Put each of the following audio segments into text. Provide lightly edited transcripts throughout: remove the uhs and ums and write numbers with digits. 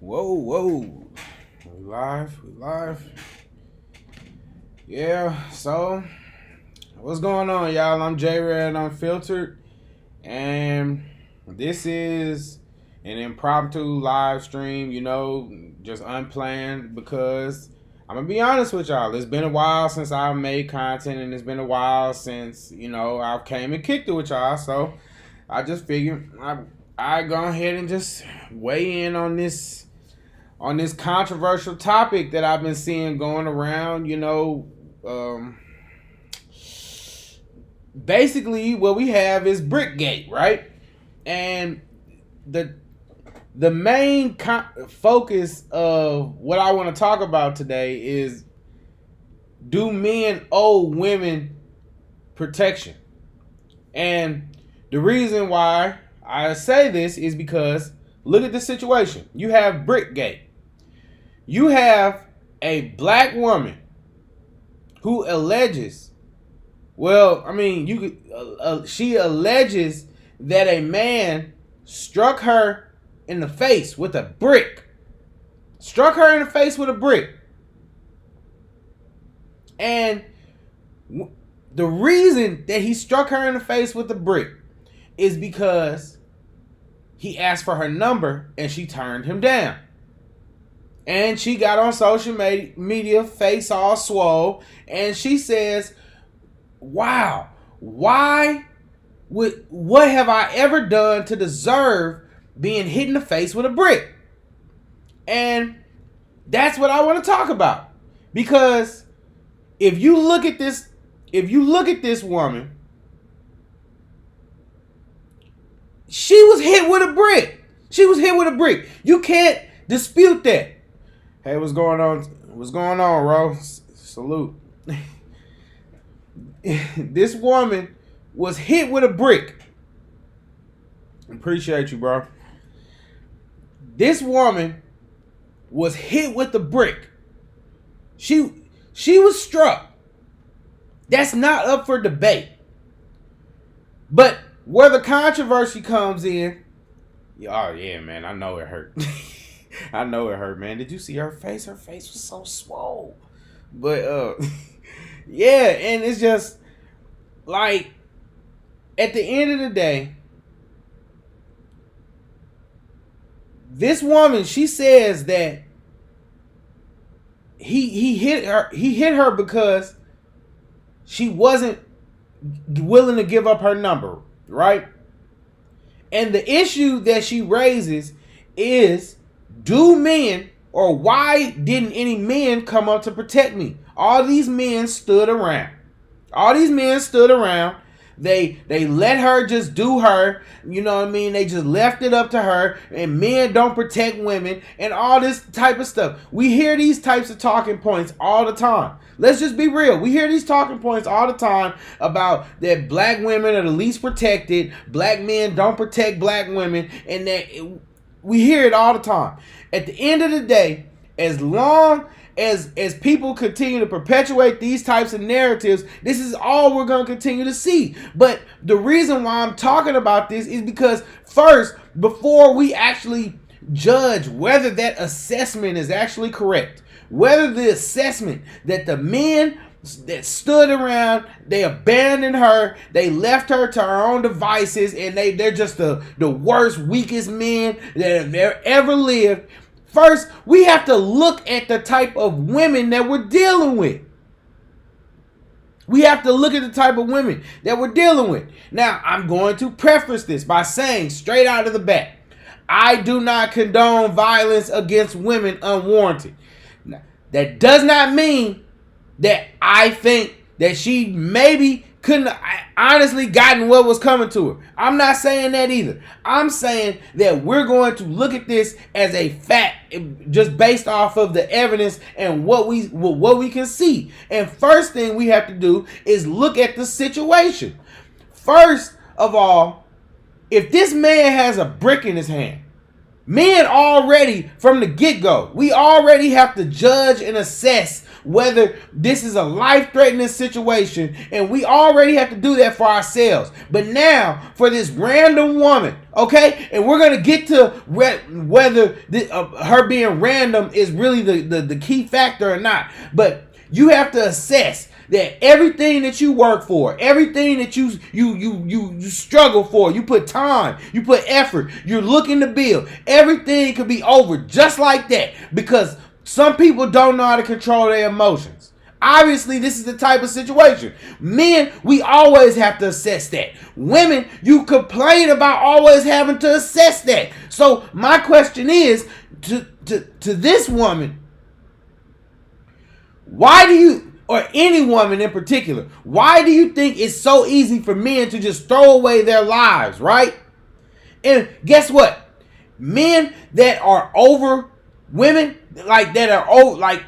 Whoa, whoa. We live, we live. Yeah, so what's going on, y'all? I'm J Red Unfiltered, and this is an impromptu live stream, just unplanned because I'm gonna be honest with y'all. It's been a while since I've made content, and it's been a while since, I've came and kicked it with y'all, so I just figured I go ahead and just weigh in on this controversial topic that I've been seeing going around. Basically what we have is Brickgate, right? And the main focus of what I want to talk about today is, do men owe women protection? And the reason why I say this is because look at the situation. You have Brickgate. You have a black woman who alleges, she alleges that a man struck her in the face with a brick. Struck her in the face with a brick. And the reason that he struck her in the face with the brick is because he asked for her number and she turned him down. And she got on social media, face all swole, and she says, wow, what have I ever done to deserve being hit in the face with a brick? And that's what I want to talk about. Because if you look at this woman, she was hit with a brick. She was hit with a brick. You can't dispute that. Hey, what's going on? What's going on, bro? Salute. This woman was hit with a brick. Appreciate you, bro. This woman was hit with the brick. She was struck. That's not up for debate. But where the controversy comes in, oh yeah, man, I know it hurt. I know it hurt, man. Did you see her face? Her face was so swole. But yeah, and it's just like, at the end of the day, this woman, she says that he hit her because she wasn't willing to give up her number, right? And the issue that she raises is, do men, or why didn't any men come up to protect me? All these men stood around. They let her just do her. You know what I mean? They just left it up to her. And men don't protect women and all this type of stuff. We hear these types of talking points all the time. Let's just be real. We hear these talking points all the time about that black women are the least protected. Black men don't protect black women. And that we hear it all the time. At the end of the day, as long as people continue to perpetuate these types of narratives, this is all we're going to continue to see. But the reason why I'm talking about this is because, first, before we actually judge whether that assessment is actually correct, whether the assessment that the men that stood around, they abandoned her, they left her to her own devices, and they're just the worst, weakest men that have ever lived. First, we have to look at the type of women that we're dealing with. We have to look at the type of women that we're dealing with. Now, I'm going to preface this by saying straight out of the bat, I do not condone violence against women unwarranted. Now, that does not mean that I think that she maybe couldn't honestly gotten what was coming to her. I'm not saying that either. I'm saying that we're going to look at this as a fact, just based off of the evidence and what we can see. And first thing we have to do is look at the situation. First of all, if this man has a brick in his hand, men already from the get-go, we already have to judge and assess whether this is a life-threatening situation, and we already have to do that for ourselves. But now, for this random woman, okay, and we're gonna get to whether her being random is really the key factor or not. But you have to assess that everything that you work for, everything that you struggle for, you put time, you put effort, you're looking to build, everything could be over just like that, because some people don't know how to control their emotions. Obviously, this is the type of situation. Men, we always have to assess that. Women, you complain about always having to assess that. So my question is to this woman, why do you, or any woman in particular, why do you think it's so easy for men to just throw away their lives, right? And guess what? Men that are over women, like that are old, like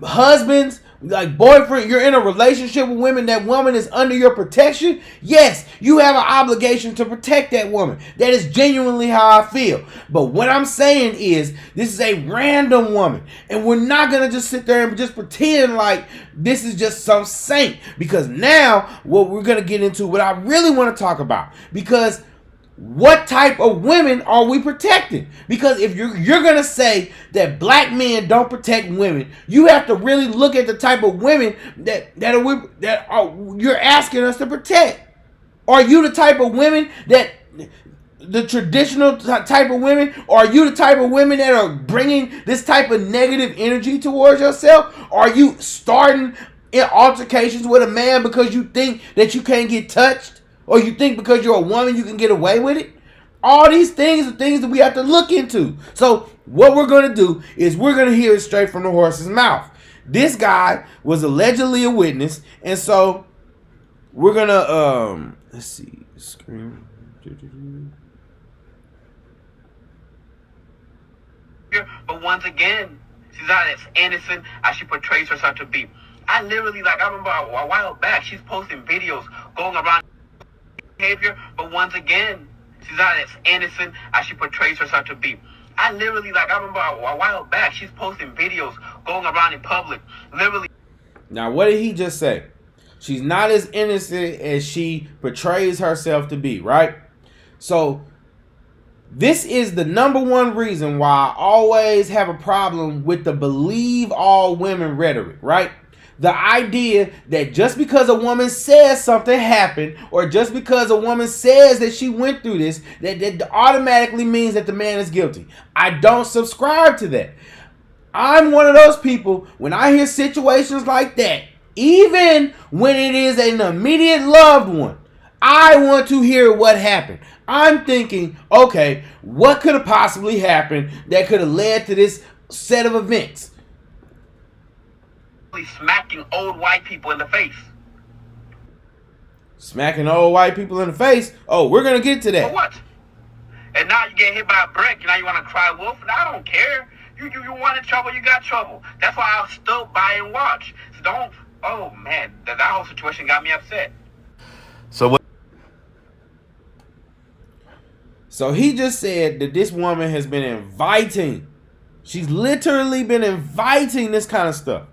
husbands, like boyfriend, you're in a relationship with women, that woman is under your protection. Yes, you have an obligation to protect that woman. That is genuinely how I feel. But what I'm saying is, this is a random woman, and we're not gonna just sit there and just pretend like this is just some saint, because now what we're gonna get into, what I really want to talk about, because what type of women are we protecting? Because if you're gonna say that black men don't protect women, you have to really look at the type of women that you're asking us to protect. Are you the type of women that the traditional type of women? Or are you the type of women that are bringing this type of negative energy towards yourself? Are you starting in altercations with a man because you think that you can't get touched? Or you think because you're a woman you can get away with it? All these things are things that we have to look into. So what we're going to do is we're going to hear it straight from the horse's mouth. This guy was allegedly a witness, and so we're going to, let's see, screen. But once again, she's not as innocent as she portrays herself to be. I remember a while back, she's posting videos going around behavior, but once again, she's not as innocent as she portrays herself to be. I remember a while back, she's posting videos going around in public, literally. Now, what did he just say? She's not as innocent as she portrays herself to be, right? So, this is the number one reason why I always have a problem with the believe all women rhetoric, right? The idea that just because a woman says something happened, or just because a woman says that she went through this, that automatically means that the man is guilty. I don't subscribe to that. I'm one of those people, when I hear situations like that, even when it is an immediate loved one, I want to hear what happened. I'm thinking, okay, what could have possibly happened that could have led to this set of events? Smacking old white people in the face. Smacking old white people in the face? Oh, we're going to get to that. For what? And now you get hit by a brick, and now you want to cry wolf? And I don't care. You wanted trouble, you got trouble. That's why I'll still buy and watch. So don't, oh man, that whole situation got me upset. So he just said that this woman has been inviting. She's literally been inviting this kind of stuff.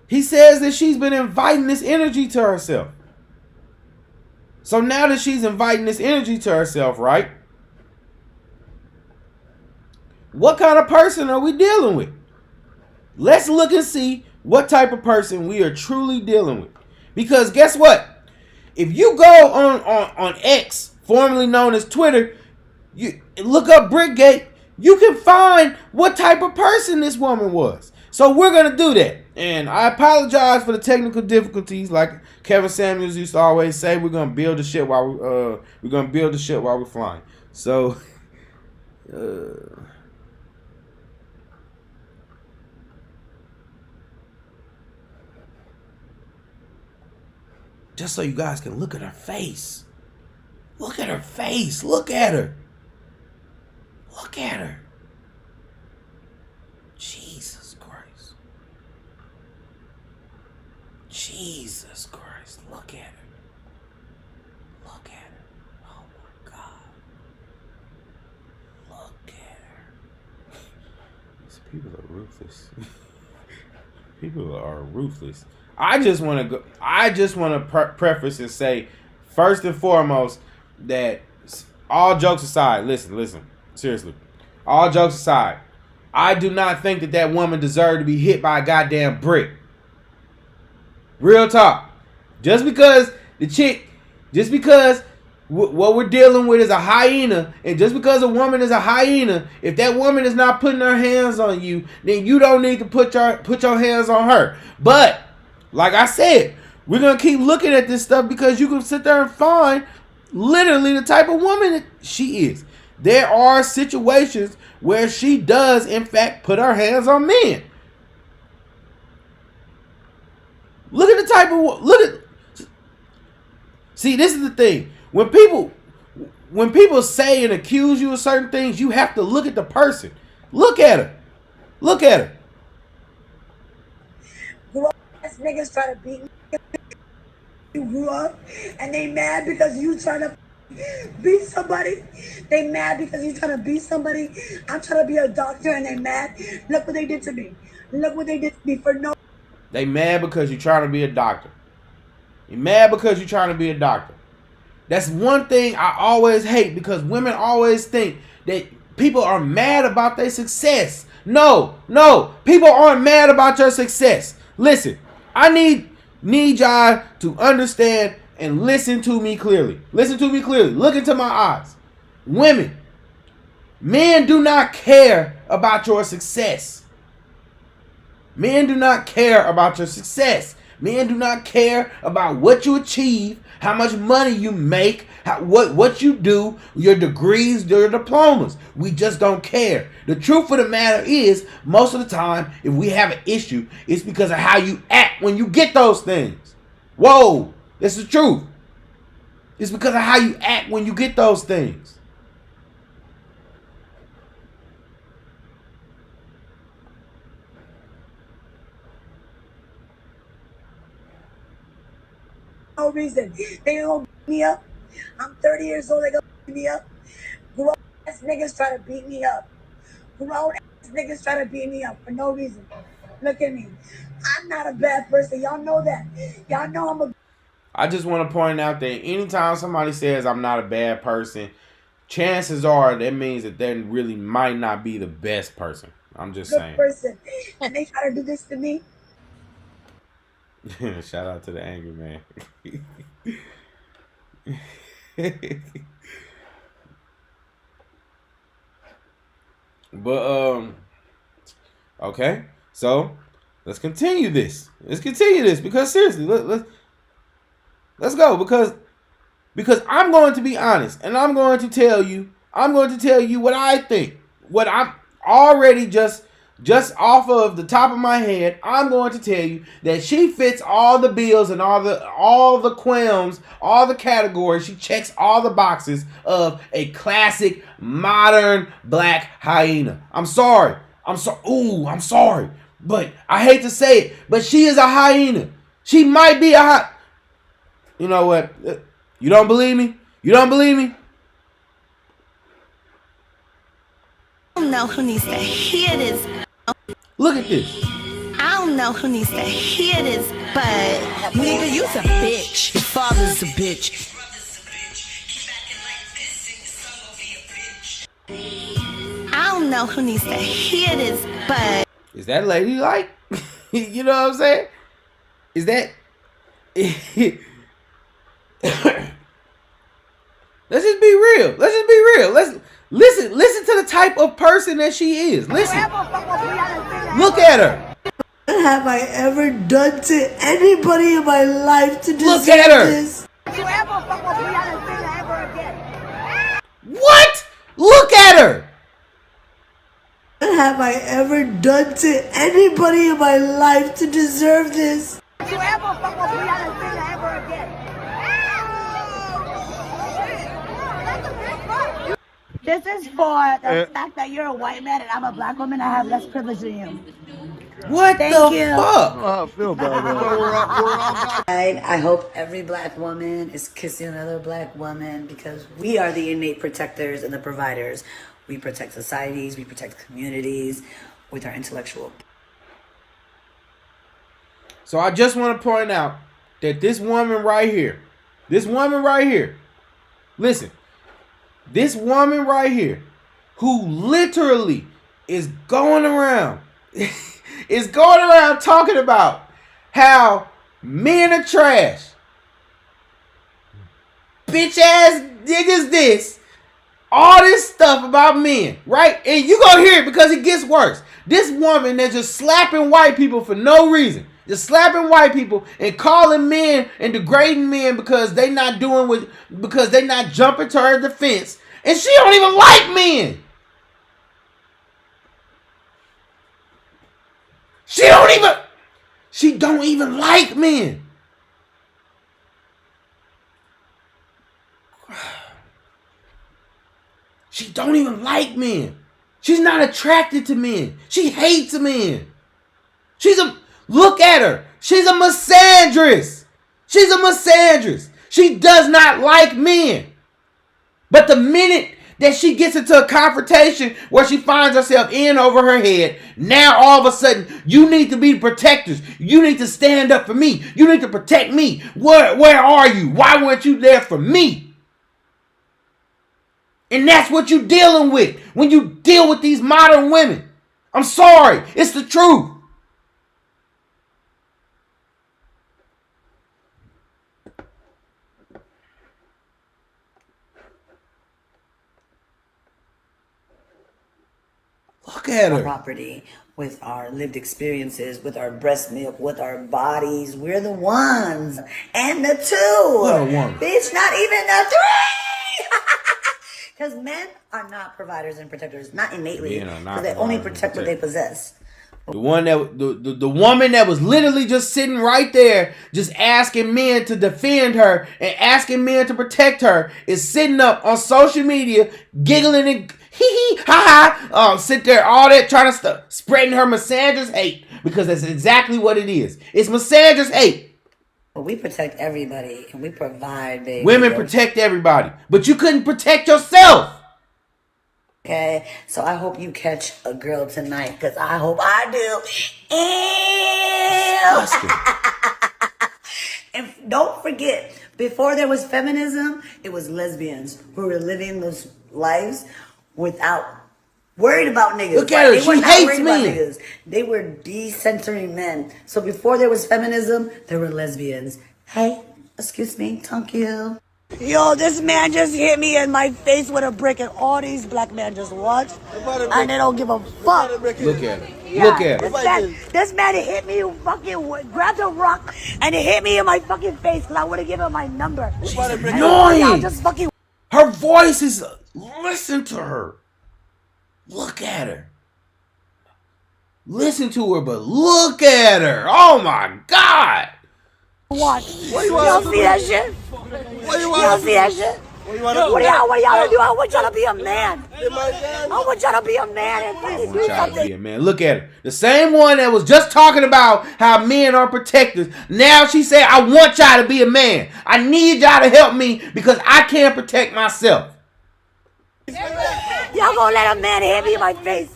He says that she's been inviting this energy to herself. So now that she's inviting this energy to herself, right? What kind of person are we dealing with? Let's look and see what type of person we are truly dealing with. Because guess what? If you go on X, formerly known as Twitter, you look up Brickgate, you can find what type of person this woman was. So we're going to do that. And I apologize for the technical difficulties. Like Kevin Samuels used to always say, we're going to build the shit while we're flying. So just so you guys can look at her face. Look at her face. Look at her. Look at her. Jesus Christ. Jesus Christ. Look at her. Look at her. Oh my God. Look at her. People are ruthless. People are ruthless. I just want to go. I just want to preface and say, first and foremost, that all jokes aside, listen, seriously, all jokes aside, I do not think that that woman deserved to be hit by a goddamn brick. Real talk. Just because what we're dealing with is a hyena, and just because a woman is a hyena, if that woman is not putting her hands on you, then you don't need to put your hands on her. But like I said, we're gonna keep looking at this stuff because you can sit there and find literally the type of woman that she is. There are situations where she does in fact put her hands on men. Look at the type of See, this is the thing. When people say and accuse you of certain things, you have to look at the person. Look at her. Look at her. Grown-ass niggas try to beat me. You grew up and they mad because you trying to beat somebody. They mad because you trying to beat somebody. I'm trying to be a doctor and they mad. Look what they did to me. Look what they did to me for no. They mad because you're trying to be a doctor. You're mad because you're trying to be a doctor. That's one thing I always hate, because women always think that people are mad about their success. No, people aren't mad about your success. Listen, I need y'all to understand and listen to me clearly. Listen to me clearly. Look into my eyes. Women, men do not care about your success. Men do not care about your success. Men do not care about what you achieve, how much money you make, what you do, your degrees, your diplomas. We just don't care. The truth of the matter is, most of the time, if we have an issue, it's because of how you act when you get those things. Whoa, that's the truth. It's because of how you act when you get those things. No reason. They gonna beat me up. I'm 30 years old. They gonna beat me up. Grown-ass niggas try to beat me up. Grown-ass niggas try to beat me up for no reason. Look at me. I'm not a bad person. Y'all know that. Y'all know I'm a. I just want to point out that anytime somebody says I'm not a bad person, chances are that means that they really might not be the best person. I'm just good saying. Person. And they try to do this to me. Shout out to the angry man. But okay, so let's continue this. Because seriously, let's go, because I'm going to be honest, and I'm going to tell you what I think. What I'm already just off of the top of my head, I'm going to tell you that she fits all the bills and all the qualms, all the categories. She checks all the boxes of a classic modern black hyena. I'm sorry, but I hate to say it, but she is a hyena. She might be a You know what? You don't believe me? I don't know who needs to hear this. Look at this. I don't know who needs to hear this, but nigga, you's a bitch. Your father's a bitch. I don't know who needs to hear this, but is that ladylike? You know what I'm saying? Is that? Let's just be real. Let's listen to the type of person that she is. Listen. Look at her. What have I ever done to anybody in my life to deserve Look at her. this? What? Look at her. What have I ever done to anybody in my life to deserve this? This is for the fact that you're a white man and I'm a black woman. I have less privilege than you. What Thank the you. fuck? I feel bad. I hope every black woman is kissing another black woman, because we are the innate protectors and the providers. We protect societies, we protect communities, with our intellectual. So I just want to point out that this woman right here, listen, this woman right here, who literally is going around, talking about how men are trash, bitch ass niggas this, all this stuff about men, right? And you gonna hear it because it gets worse. This woman that's just slapping white people for no reason. Just slapping white people and calling men and degrading men because they not jumping to her defense. And she don't even like men. She don't even like men. She don't even like men. She's not attracted to men. She hates men. Look at her. She's a misandrist. She does not like men. But the minute that she gets into a confrontation where she finds herself in over her head, now all of a sudden, you need to be protectors. You need to stand up for me. You need to protect me. Where are you? Why weren't you there for me? And that's what you're dealing with when you deal with these modern women. I'm sorry. It's the truth. Look at her. Property, with our lived experiences, with our breast milk, with our bodies. We're the ones and the two. What a woman. Bitch, not even the three. Because men are not providers and protectors, not innately. Because they only protect what they possess. The woman that was literally just sitting right there, just asking men to defend her and asking men to protect her, is sitting up on social media, giggling and hee ha ha, sit there all that trying to spreading her misandrist hate, because that's exactly what it is. It's misandrist hate. Well, we protect everybody and we provide, baby. Women protect everybody, but you couldn't protect yourself. Okay, so I hope you catch a girl tonight, because I hope I do. And don't forget, before there was feminism, it was lesbians who were living those lives without worried about niggas. Look at her, she hates men. They were decentering men. So before there was feminism, there were lesbians. Hey, excuse me, thank you. Yo, this man just hit me in my face with a brick, and all these black men just watch, and they don't give a fuck. Look at her. Yeah, Look at her. This man hit me, fucking grabbed a rock, and he hit me in my fucking face because I would have given him my number. She's annoying. Just fucking. Her voice is. Listen to her. Look at her. Listen to her, but look at her. Oh my God. Watch. You don't see that shit? You don't see that shit? What y'all do? I want y'all to be a man. I want y'all to be a man and fucking do something. Look at her. The same one that was just talking about how men are protectors. Now she said, I want y'all to be a man. I need y'all to help me because I can't protect myself. Y'all gonna let a man hit me in my face?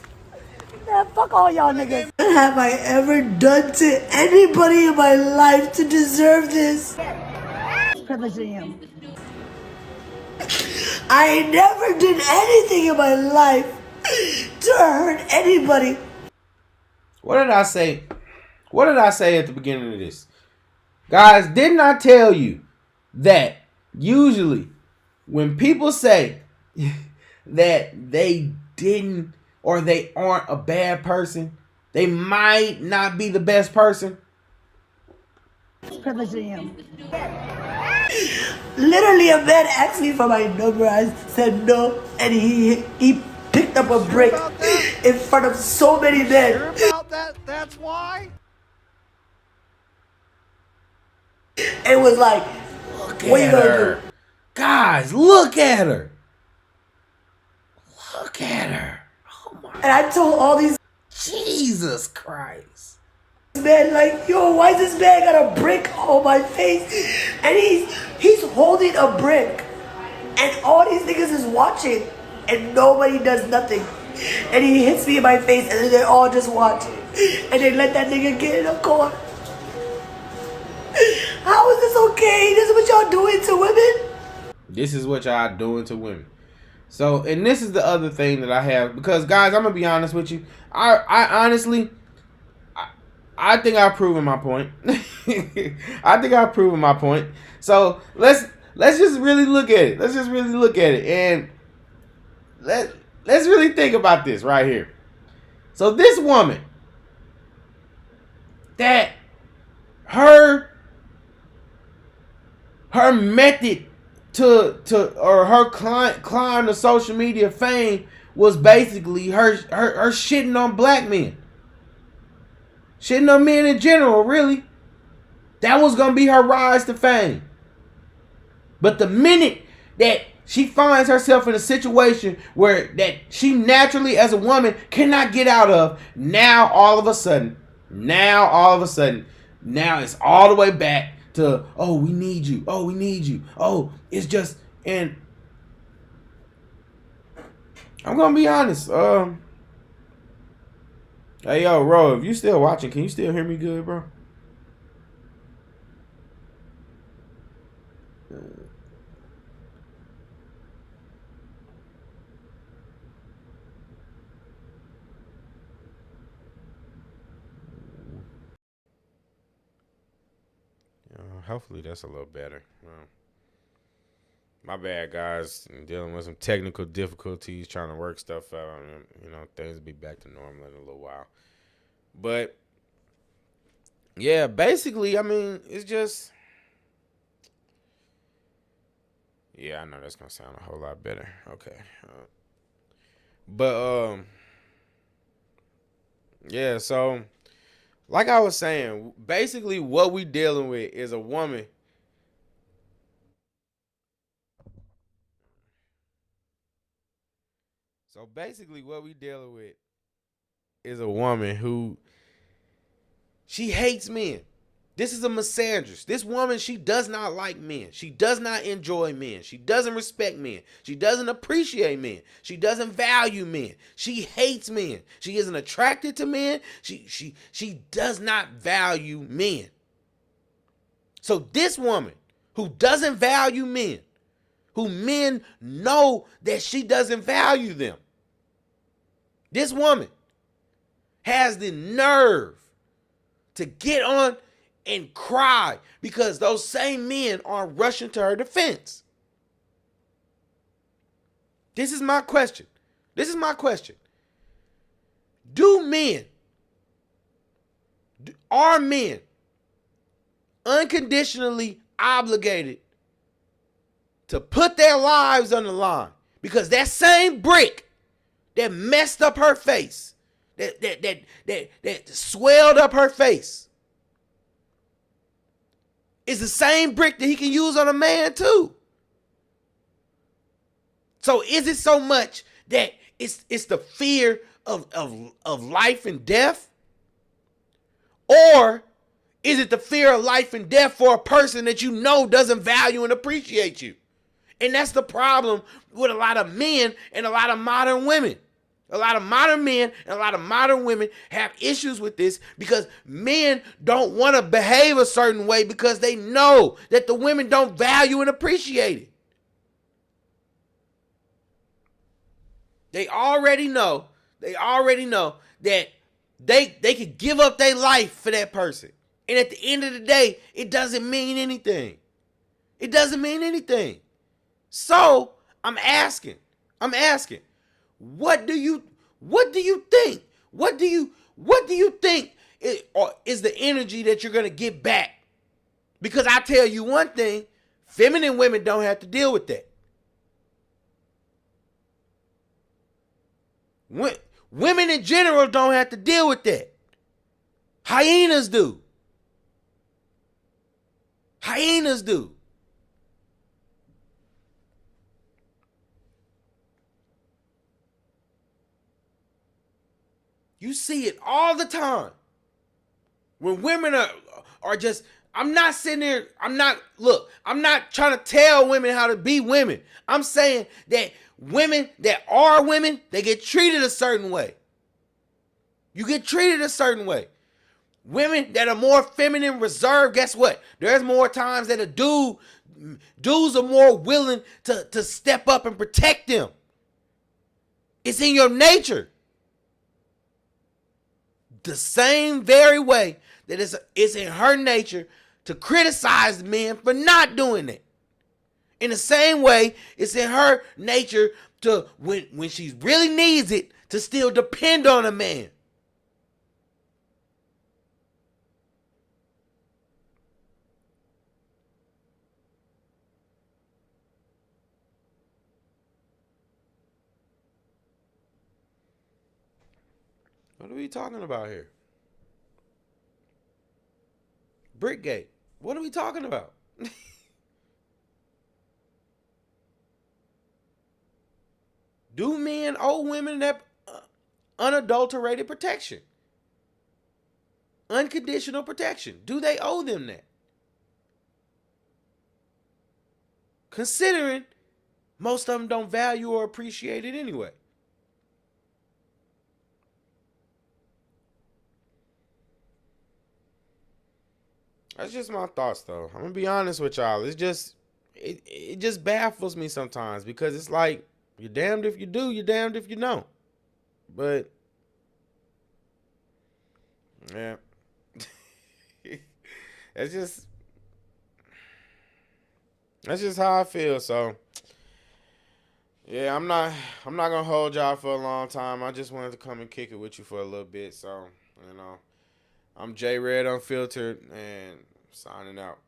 Man, fuck all y'all niggas. What have I ever done to anybody in my life to deserve this? Privilege to you. I never did anything in my life to hurt anybody. What did I say? What did I say at the beginning of this? Guys, didn't I tell you that usually when people say that they didn't or they aren't a bad person, they might not be the best person? Privilege to you. Literally, a man asked me for my number. I said no, and he picked up a brick in front of so many men. Sure about that? That's why? It was like, Look what at you gonna her. do? Guys, look at her. Look at her. Oh my. And I told all these Jesus Christ. men, like, yo, why this man got a brick on my face? And he's holding a brick. And all these niggas is watching. And nobody does nothing. And he hits me in my face, and then they all just watch. And they let that nigga get in the corner. How is this okay? This is what y'all doing to women? This is what y'all doing to women. So, and this is the other thing that I have, because guys, I'm gonna be honest with you. I honestly, I think I've proven my point. I think I've proven my point. So let's just really look at it. Let's just really look at it, and let's really think about this right here. So this woman, that her method or her climb to social media fame was basically her shitting on black men. Shitting on men in general, really. That was gonna be her rise to fame. But the minute that she finds herself in a situation where that she naturally as a woman cannot get out of, now all of a sudden, now it's all the way back to, oh, we need you. Oh, we need you. Oh, it's just, and I'm gonna be honest. Hey, yo, Ro, if you still watching, can you still hear me good, bro? Hopefully that's a little better. My bad, guys. I'm dealing with some technical difficulties, trying to work stuff out. You know, things will be back to normal in a little while. But yeah, basically, I mean, it's just, yeah, I know that's gonna sound a whole lot better. Okay, but yeah. So, like I was saying, basically, what we dealing with is a woman. So basically, what we dealing with is a woman who, she hates men. This is a misandrist. This woman, she does not like men. She does not enjoy men. She doesn't respect men. She doesn't appreciate men. She doesn't value men. She hates men. She isn't attracted to men. She does not value men. So this woman who doesn't value men, who men know that she doesn't value them, this woman has the nerve to get on and cry because those same men are rushing to her defense. This is my question. Are men unconditionally obligated to put their lives on the line? Because that same brick that messed up her face, that swelled up her face, is the same brick that he can use on a man too. So is it so much that it's the fear of life and death? Or is it the fear of life and death for a person that you know doesn't value and appreciate you? And that's the problem with a lot of men and a lot of modern women. A lot of modern men and a lot of modern women have issues with this because men don't want to behave a certain way because they know that the women don't value and appreciate it. They already know that they could give up their life for that person. And at the end of the day, it doesn't mean anything. It doesn't mean anything. So I'm asking, what do you think? What do you think is the energy that you're gonna get back? Because I tell you one thing, feminine women don't have to deal with that. Women in general don't have to deal with that. Hyenas do. You see it all the time. When women are just I'm not sitting there. I'm not trying to tell women how to be women. I'm saying that women that are women, they get treated a certain way. You get treated a certain way. Women that are more feminine, reserved, guess what? There's more times that dudes are more willing to step up and protect them. It's in your nature. The same very way that it's in her nature to criticize men for not doing it. In the same way, it's in her nature to, when she really needs it, to still depend on a man. What are we talking about here? Brickgate. What are we talking about? Do men owe women that unadulterated protection? Unconditional protection. Do they owe them that? Considering most of them don't value or appreciate it anyway. That's just my thoughts, though. I'm gonna be honest with y'all. It's just, it just baffles me sometimes because it's like, you're damned if you do, you're damned if you don't. But yeah, that's just how I feel. So yeah, I'm not gonna hold y'all for a long time. I just wanted to come and kick it with you for a little bit. So, I'm J Red Unfiltered and signing out.